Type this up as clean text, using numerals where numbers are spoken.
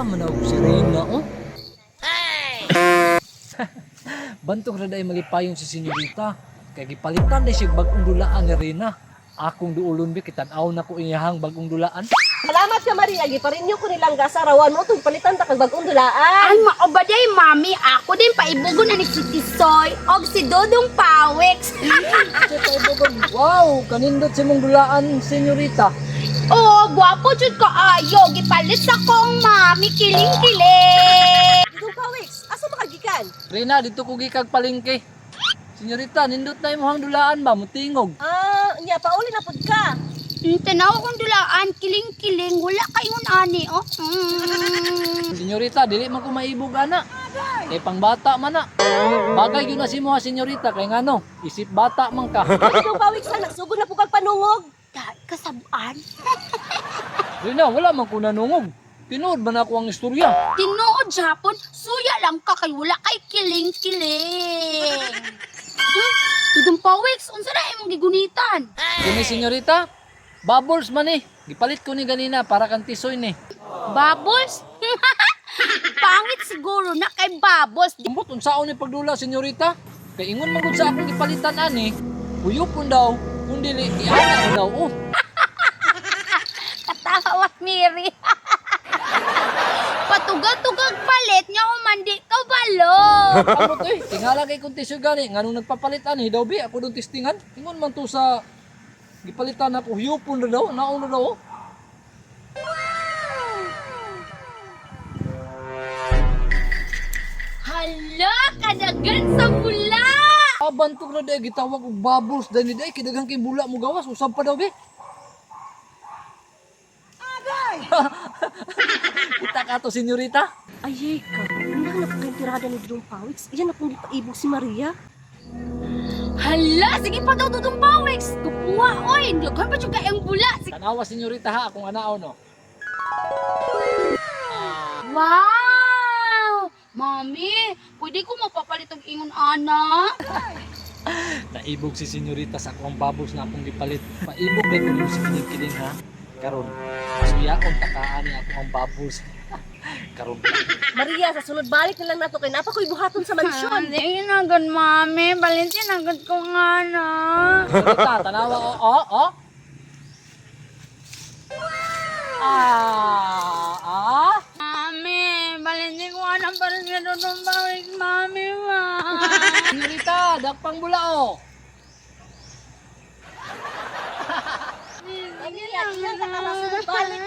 man ako si Rina, oh. Bantog na dahil malipayon si senyorita. Kaya gipalitan dahil siya bagong dulaan ni Rina. Akong duulon bi, kitanaw na ko iyahang bagong dulaan. Salamat ka, Maria. Giparinyo ko nilang gasarawan mo. Itong palitan ta kag bagong dulaan. Ay, maobaday, mami. Ako din paibugon na ni si Tisoy og si Dodong Pawex. Wow, kanindot si mong dulaan, senyorita. Oh, gwapo jud ka ayo. Gipalit sa kong mami. Kiling-kiling. Itong Pawex, asa ba kagikan? Rina, dito ko gikag palengke. Senyorita, nindot na imong dulaan ba? Mutingog. Nya, pauli na pud ka. Tanaw kong dulaan. Kiling-kiling. Wala kayong ani, oh. Senyorita, dili man ko maibog ana. Kay pangbata man na. Bagay yun na si mo ha, senyorita. Kay ngano, isip bata man ka. Itong Pawex na, nagsugod na po kag panungog. Dahil kasabuan. Rina, wala man ko nanungog. Tinood man ako ang istorya. Tinuod Japon. Suya lang ka kay wala kay kiling-kiling. Dodong Pawex. Unsa na imong gigunitan? Kini senyorita, bubbles man eh. Gipalit ko ni ganina para kang tisoy ni. Bubbles? Pangit siguro na kay Bubbles. Ambot unsaon ni pagdula senyorita? Kay ingon man gud sa akong gipalitan ani, huyopon daw, kun dili iana daw. Oh. Katawa Miri. Patugal-tugal palit nya humandi ka balo. Ambot eh, tingala kay kun tisoy gani, nganong nagpapalit ani daw bi ako dong testingan. Ingon man to sa gipalitan ako huyopon na daw, naon na daw. Oh. Hala, kadagan sa bula. Abantog na dahil gitawag og bubbles dahil ni dahil kidagang kay bula mo gawas. Usab pa daw be. Agay! Kita ka to, senyorita. Ayay ka. Hinahanap ko yung tirada ni Dodong Pawex. Iyan na pong gipaibog si Maria. Hala, sige pa daw Dodong Pawex. Kupuha, oy. Daghan pa siya kayang bula. Sige. Tanawa, senyorita ha, akong anao no. Wow! Mami, pwede ko mapapalit og ingon ana? Naibog si senyorita sa akong bubbles na akong gipalit. Paibog na ito si kiling-kiling ha. Karon, suyaon takaan niya akong ang bubbles. Karon. Maria, sa sunod balik na lang nato kay napa ko'y buhaton sa mansyon. Hindi na agad, mami. Balitin agad ko nga na. Senyorita, tanawa, oh. Mami, balitin ko nga na para sa Dodong Pawex, mami, ma. Senyorita, dakpang bula oh. Maria, iyan na ka na sunod balik